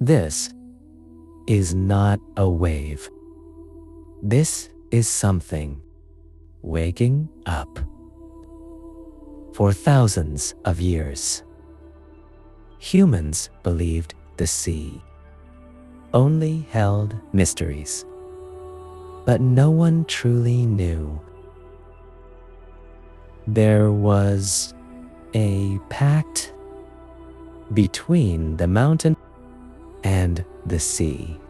This is not a wave. This is something waking up. For thousands of years, humans believed the sea only held mysteries, but no one truly knew. There was a pact between the mountain and the sea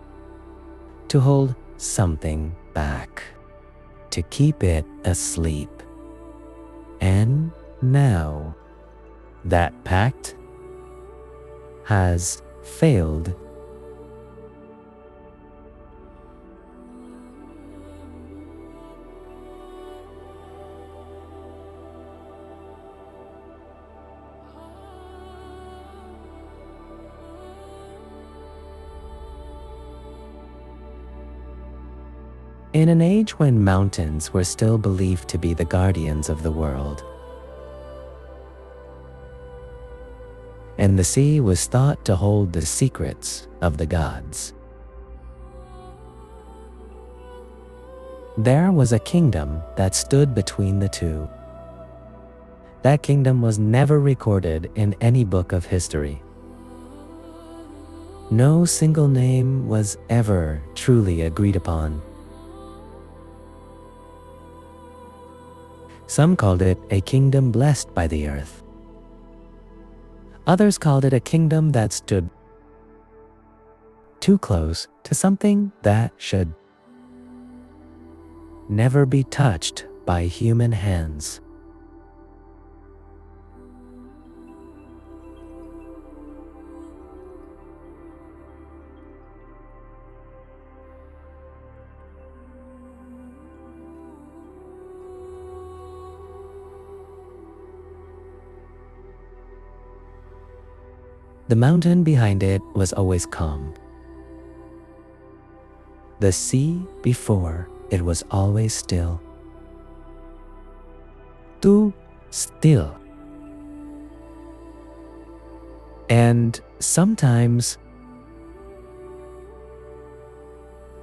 to hold something back, to keep it asleep. And now that pact has failed. In an age when mountains were still believed to be the guardians of the world, and the sea was thought to hold the secrets of the gods, there was a kingdom that stood between the two. That kingdom was never recorded in any book of history. No single name was ever truly agreed upon. Some called it a kingdom blessed by the earth. Others called it a kingdom that stood too close to something that should never be touched by human hands. The mountain behind it was always calm. The sea before it was always still. Too still. And sometimes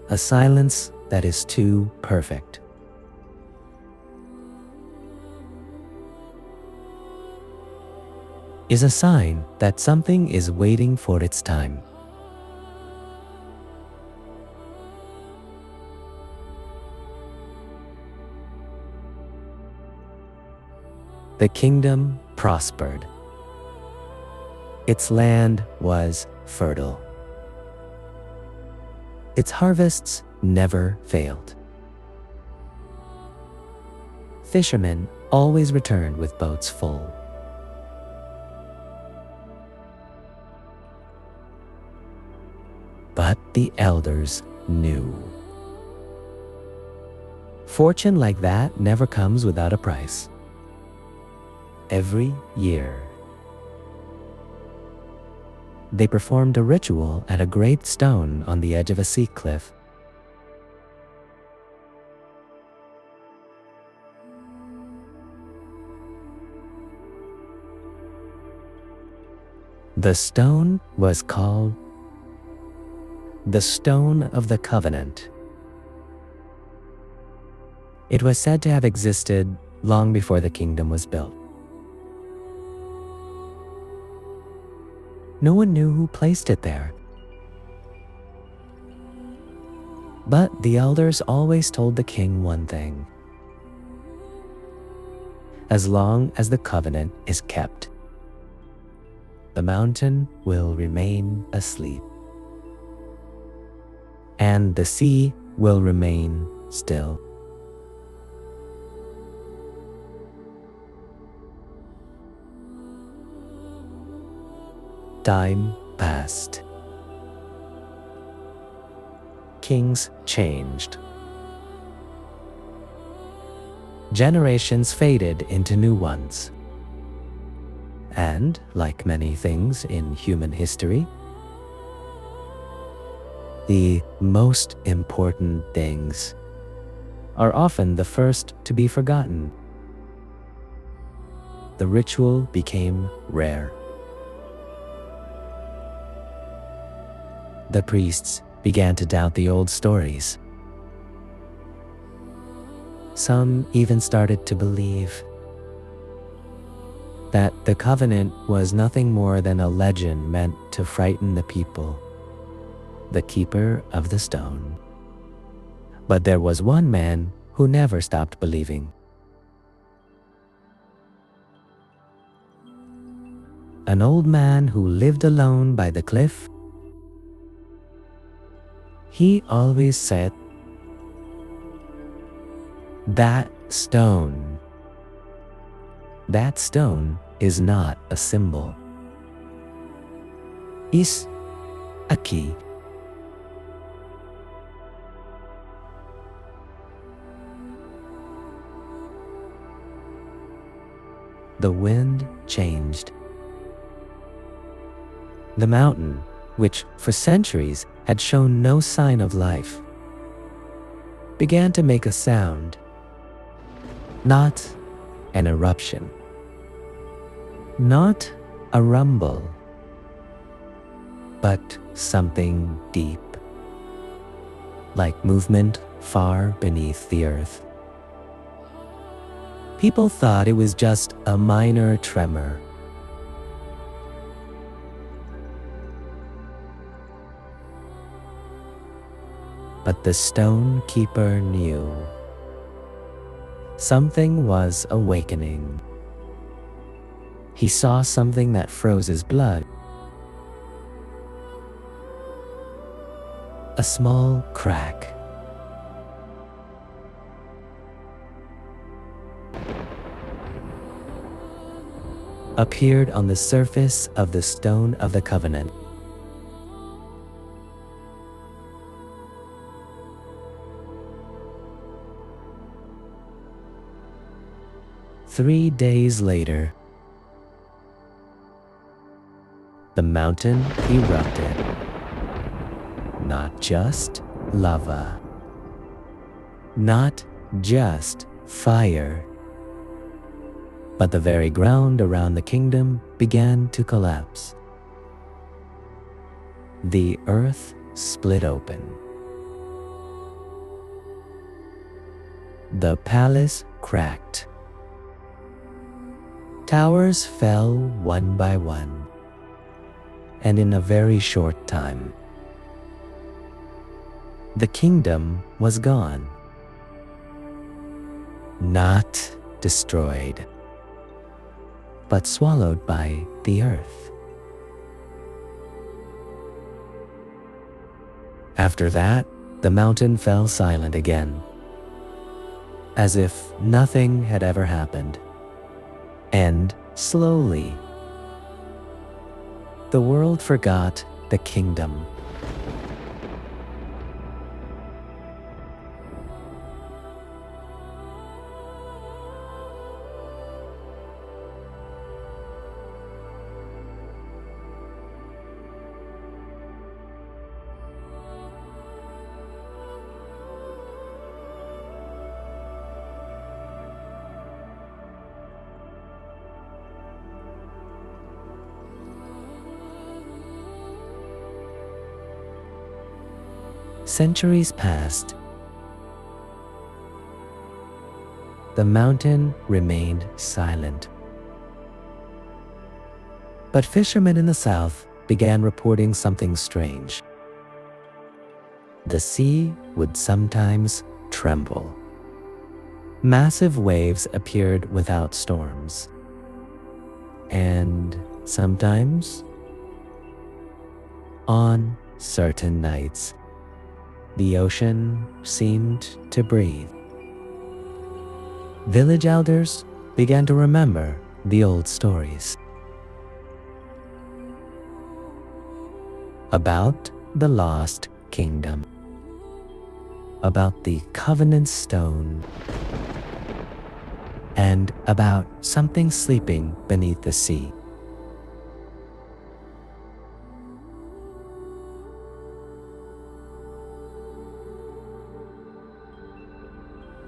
a silence that is too perfect. Is a sign that something is waiting for its time. The kingdom prospered. Its land was fertile. Its harvests never failed. Fishermen always returned with boats full. But the elders knew. Fortune like that never comes without a price. Every year, they performed a ritual at a great stone on the edge of a sea cliff. The stone was called the Stone of the Covenant. It was said to have existed long before the kingdom was built. No one knew who placed it there. But the elders always told the king one thing: as long as the covenant is kept, the mountain will remain asleep, and the sea will remain still. Time passed. Kings changed. Generations faded into new ones. And, like many things in human history, the most important things are often the first to be forgotten. The ritual became rare. the priests began to doubt the old stories. Some even started to believe that the covenant was nothing more than a legend meant to frighten the people, the keeper of the stone. But there was one man who never stopped believing. An old man who lived alone by the cliff. He always said, that stone is not a symbol. It's a key. The wind changed. The mountain, which for centuries had shown no sign of life, began to make a sound. Not an eruption, not a rumble, but something deep, like movement far beneath the earth. People thought it was just a minor tremor. But the stone keeper knew something was awakening. He saw something that froze his blood. A small crack. Appeared on the surface of the stone of the covenant. Three days later, the mountain erupted. Not just lava, not just fire, but the very ground around the kingdom began to collapse. The earth split open. The palace cracked. Towers fell one by one, and in a very short time, the kingdom was gone. Not destroyed, but swallowed by the earth. After that, the mountain fell silent again, as if nothing had ever happened. And slowly, the world forgot the kingdom. Centuries passed. The mountain remained silent. But fishermen in the south began reporting something strange. The sea would sometimes tremble. Massive waves appeared without storms. And sometimes, on certain nights, the ocean seemed to breathe. Village elders began to remember the old stories about the lost kingdom, about the covenant stone, and about something sleeping beneath the sea.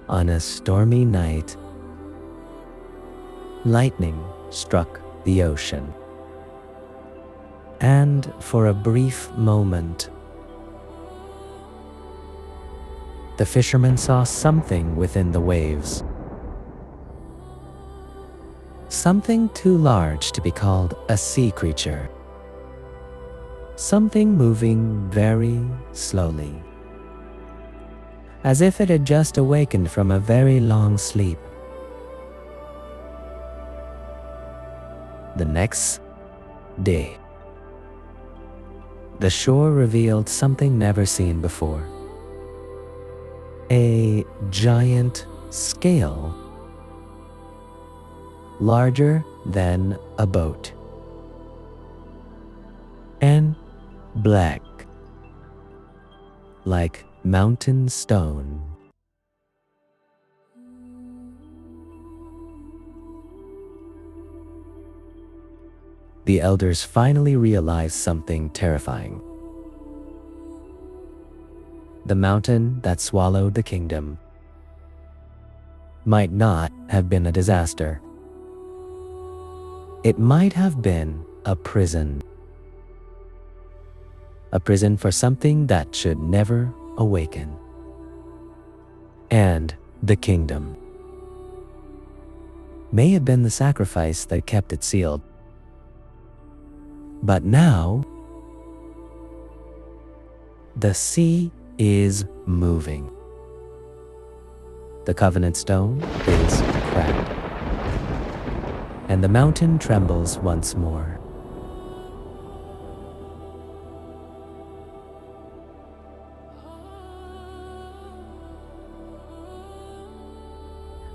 On a stormy night, lightning struck the ocean, and for a brief moment, the fisherman saw something within the waves. Something too large to be called a sea creature. Something moving very slowly, as if it had just awakened from a very long sleep. The next day, the shore revealed something never seen before. A giant scale, larger than a boat, and black, like mountain stone. The elders finally realized something terrifying. The mountain that swallowed the kingdom might not have been a disaster. It might have been a prison. A prison for something that should never awaken. And the kingdom may have been the sacrifice that kept it sealed. But now, the sea is moving. The covenant stone is cracked, and the mountain trembles once more.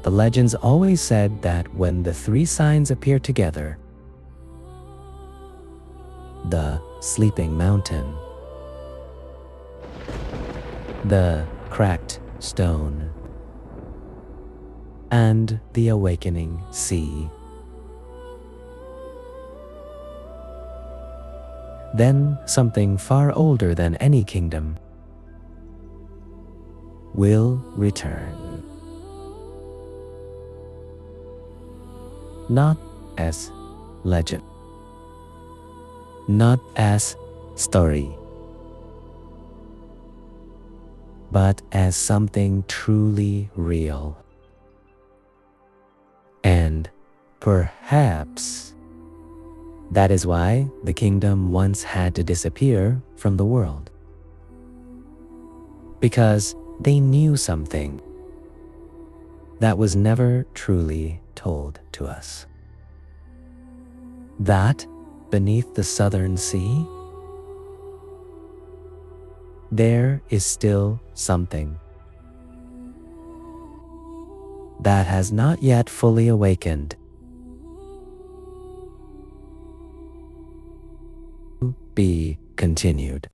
The legends always said that when the three signs appear together, the sleeping mountain, the cracked stone, and the awakening sea, then something far older than any kingdom will return. Not as legend, not as story, but as something truly real. And perhaps that is why the kingdom once had to disappear from the world. Because they knew something that was never truly told to us. That beneath the southern sea, there is still something that has not yet fully awakened. Be continued.